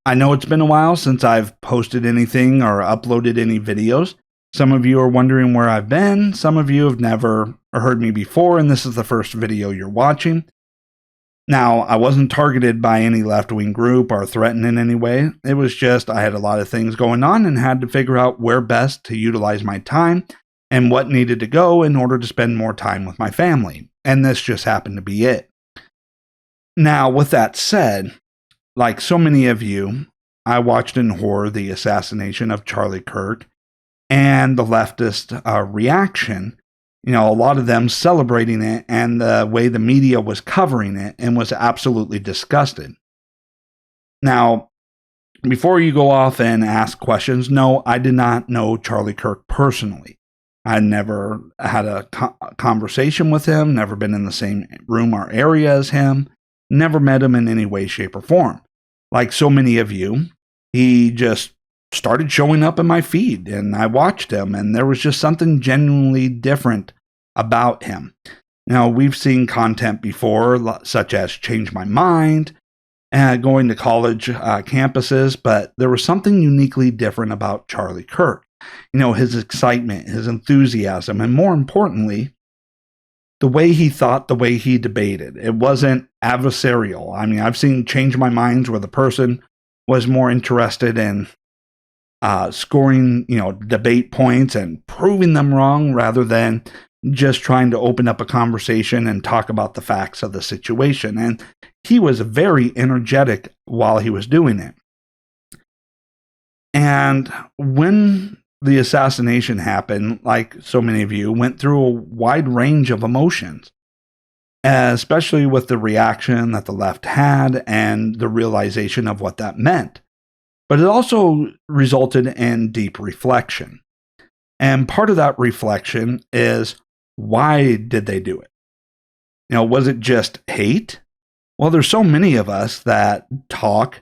I know it's been a while since I've posted anything or uploaded any videos. Some of you are wondering where I've been. Some of you have never heard me before, and this is the first video you're watching. Now, I wasn't targeted by any left-wing group or threatened in any way. It was just I had a lot of things going on and had to figure out where best to utilize my time and what needed to go in order to spend more time with my family. And this just happened to be it. Now, with that said, like so many of you, I watched in horror the assassination of Charlie Kirk and the leftist reaction. You know, a lot of them celebrating it and the way the media was covering it and was absolutely disgusted. Now, before you go off and ask questions, no, I did not know Charlie Kirk personally. I never had a conversation with him, never been in the same room or area as him, never met him in any way, shape, or form. Like so many of you, he just started showing up in my feed and I watched him, and there was just something genuinely different about him. Now, we've seen content before, such as Change My Mind, going to college campuses, but there was something uniquely different about Charlie Kirk. You know, his excitement, his enthusiasm, and more importantly, the way he thought, the way he debated. It wasn't adversarial. I mean, I've seen Change My Minds where the person was more interested in scoring, debate points and proving them wrong rather than just trying to open up a conversation and talk about the facts of the situation. And he was very energetic while he was doing it. And when the assassination happened, like so many of you, went through a wide range of emotions, especially with the reaction that the left had and the realization of what that meant. But it also resulted in deep reflection. And part of that reflection is, why did they do it? You know, was it just hate? Well, there's so many of us that talk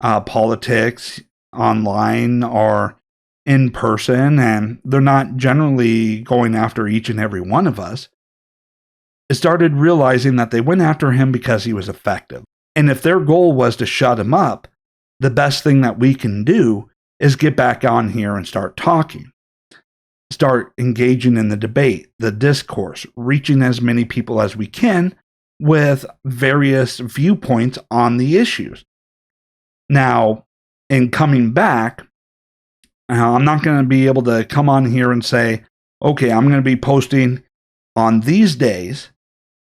politics online or in person, and they're not generally going after each and every one of us. It started realizing that they went after him because he was effective. And if their goal was to shut him up, the best thing that we can do is get back on here and start talking. Start engaging in the debate, the discourse, reaching as many people as we can with various viewpoints on the issues. Now, in coming back, I'm not going to be able to come on here and say, okay, I'm going to be posting on these days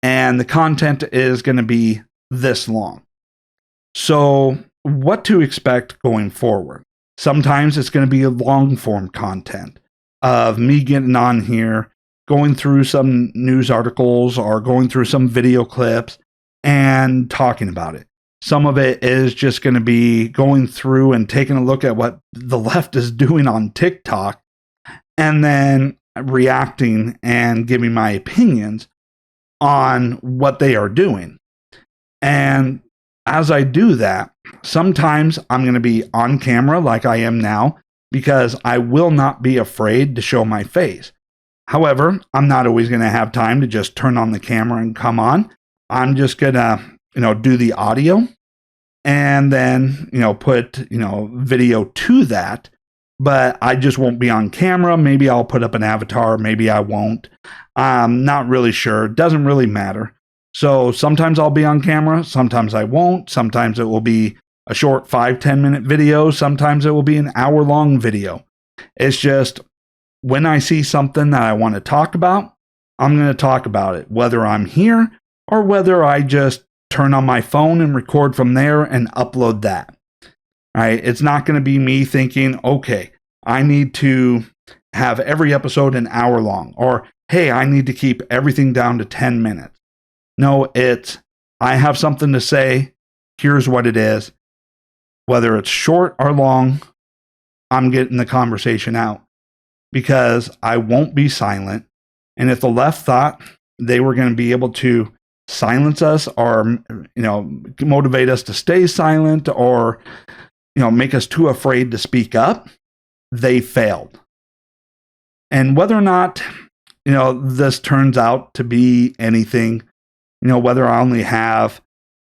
and the content is going to be this long. So what to expect going forward? Sometimes it's going to be a long form content of me getting on here, going through some news articles or going through some video clips and talking about it. Some of it is just going to be going through and taking a look at what the left is doing on TikTok and then reacting and giving my opinions on what they are doing. And as I do that, sometimes I'm going to be on camera like I am now because I will not be afraid to show my face. However, I'm not always going to have time to just turn on the camera and come on. I'm just going to, do the audio and then, put, video to that, but I just won't be on camera. Maybe I'll put up an avatar. Maybe I won't. I'm not really sure. It doesn't really matter. So sometimes I'll be on camera. Sometimes I won't. Sometimes it will be a short 5-10 minute video. Sometimes it will be an hour-long video. It's just when I see something that I want to talk about, I'm going to talk about it, whether I'm here or whether I just turn on my phone and record from there and upload that. All right? It's not going to be me thinking, okay, I need to have every episode an hour long, or hey, I need to keep everything down to 10 minutes. No, it's I have something to say. Here's what it is. Whether it's short or long, I'm getting the conversation out because I won't be silent. And if the left thought they were going to be able to silence us or, motivate us to stay silent or, make us too afraid to speak up, they failed. And whether or not, this turns out to be anything, whether I only have,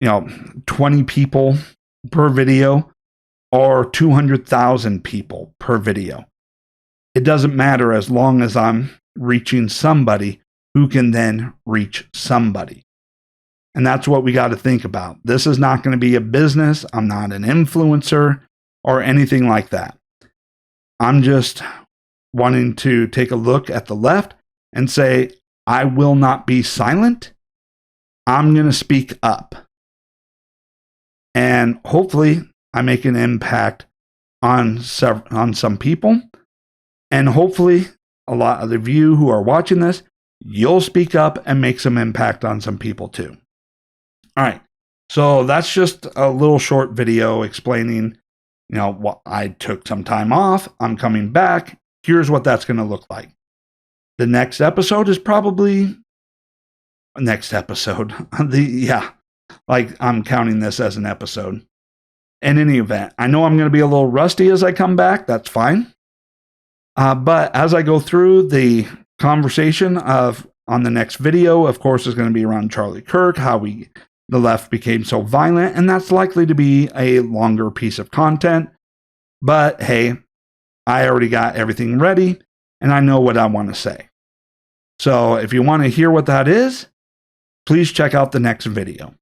20 people per video or 200,000 people per video. It doesn't matter as long as I'm reaching somebody who can then reach somebody. And that's what we got to think about. This is not going to be a business. I'm not an influencer or anything like that. I'm just wanting to take a look at the left and say, I will not be silent. I'm going to speak up. And hopefully I make an impact on some people. And hopefully a lot of you who are watching this, you'll speak up and make some impact on some people too. All right. So that's just a little short video explaining, what I took some time off. I'm coming back. Here's what that's going to look like. The next episode is probably next episode. I'm counting this as an episode. In any event, I know I'm going to be a little rusty as I come back. That's fine. But as I go through the conversation on the next video, of course, is going to be around Charlie Kirk, how the left became so violent, and that's likely to be a longer piece of content. But hey, I already got everything ready, and I know what I want to say. So if you want to hear what that is, please check out the next video.